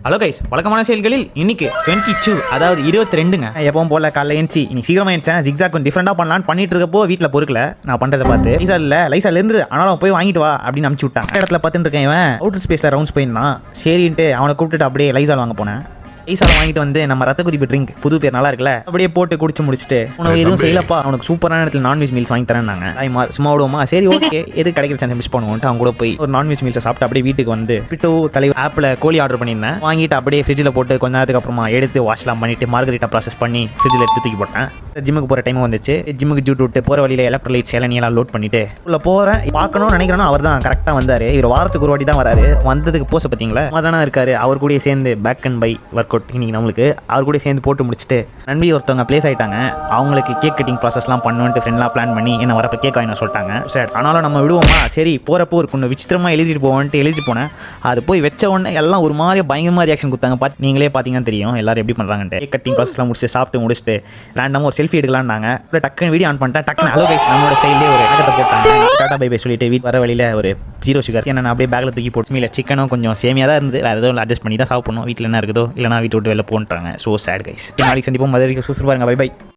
Hello guys, வழக்கமான செயல்களில் இன்னைக்கு 22, அதாவது 22ங்க. எப்பவும் போல காலைல ஏஞ்சி இன்னைக்கு சீக்கிரமா ஏஞ்சேன். ஜிக்ஸாக் கொஞ்சம் டிஃப்ரெண்டாக பண்ணலான்னு பண்ணிட்டு இருக்கப்போ வீட்டில் பொறுக்கல. நான் பண்ணுறதை பார்த்து லைசால இருந்து ஆனாலும் போய் வாங்கிட்டு வா அப்படின்னு அனுப்பிச்சு விட்டாங்க. இடத்துல பார்த்துட்டு இருக்கேன். இவன் அவுட்டர் ஸ்பேஸில் ரவுண்ட்ஸ் போயிருந்தான். சரின்ட்டு அவனை கூப்பிட்டுட்டு அப்படியே லைசால் வாங்க போனேன். லைசால வாங்கிட்டு வந்து நம்ம ரத்த குறிப்பு ட்ரிங்க், புது பேர் நல்லா இருக்குல்ல, அப்படியே போட்டு குடிச்சு முடிச்சுட்டு உனக்கு எதுவும் செய்யலப்பா, உனக்கு சூப்பரான இடத்துல நான்வெஜ் மீல்ஸ் வாங்கி தரேன்னாங்க. சும்மா விடுவோமா, சரி ஓகே எது கிடைக்கிற சான்ஸ் மிஸ் பண்ணுவோம்ட்டு அவங்க கூட போய் ஒரு நான்வெஜ் மீல்ஸை சாப்பிட்டு அப்படியே வீட்டுக்கு வந்து பிட்டோ தலைவர் ஆப்பில் கோழி ஆர்டர் பண்ணியிருந்தேன். வாங்கிட்டு அப்படியே ஃப்ரிட்ஜில் போட்டு கொஞ்ச நேரத்துக்கு அப்புறமா எடுத்து வாஷ்லாம் பண்ணிட்டு மார்கரிட்டா ப்ராசஸ் பண்ணி ஃப்ரிட்ஜில் எடுத்து தூக்கி போட்டேன். ஜிம்முக்கு போகிற டைம் வந்துச்சு. ஜிம்முக்கு ஜூட் விட்டு போகிற வழியில் எலக்ட்ரோலைட்ஸ் எல்லாம் லோட் பண்ணிட்டு உள்ள போகிறேன். பார்க்கணும்னு நினைக்கிறேன்னா அவர் தான் கரெக்டாக வந்தார். இவர் வாரத்துக்கு ஒரு வாட்டி தான் வராரு. வந்ததுக்கு போச பார்த்தீங்களா அதானே இருக்காரு. அவர் கூட சேர்ந்து back and bi workout இன்னைக்கு நம்மளுக்கு அவர் கூட சேர்ந்து போட்டு முடிச்சுட்டு நண்பி ஒருத்தவங்க பிளேஸ் ஆகிட்டாங்க. அவங்களுக்கு கேக் கட்டிங் ப்ராசஸ்லாம் பண்ணுன்ட்டு ஃப்ரெண்ட்லாம் பிளான் பண்ணி என்ன வரப்போ கேக் வாங்கி சொல்லிட்டாங்க. சார் ஆனாலும் நம்ம விடுவோமா, சரி போகிறப்போ ஒரு கொஞ்சம் விசித்திரமாக எழுதிட்டு போவோன்ட்டு எழுதிட்டு போனேன். அது போய் வச்ச உடனே எல்லாம் ஒரு மாதிரி பயங்கரமாக ரியாக்ஷன் கொடுத்தாங்க. பார்த்து நீங்களே பார்த்தீங்கன்னா தெரியும் எல்லாரும் எப்படி பண்ணுறாங்கன்ட்டு. கேக் கட்டிங் ப்ராசஸ்லாம் முடிச்சு சாப்பிட்டு முடிச்சுட்டு ரேண்டமாக ஒரு செல்ஃபி எடுக்கலான்னாங்க. டக்குன்னு வீடியோ ஆன் பண்ணிட்டேன். டக்குன்னு ஹலோ கைஸ் நம்மளோட ஸ்டைலே ஒரு ஆகத்தை போட்டாங்க. டாடா பை பை சொல்லிட்டு வீட்டு வர வழியில் ஒரு 0 சுகர் என்ன அப்படியே பேக்கில் தூக்கி போட்டு மீல சிக்கனும் கொஞ்சம் சேமியாக தான் இருந்து வேறு எதுவும் அட்ஜஸ்ட் பண்ணி தான் சாப்பிடணும். வீட்டில் என்ன இருக்குதோ இல்லைனா வீட்டு விட்டு வெளில போன்றாங்க. So sad guys. நாளைக்கு சந்திப்போம். மதுரைக்கு சூப்பராக பாருங்க. Bye by.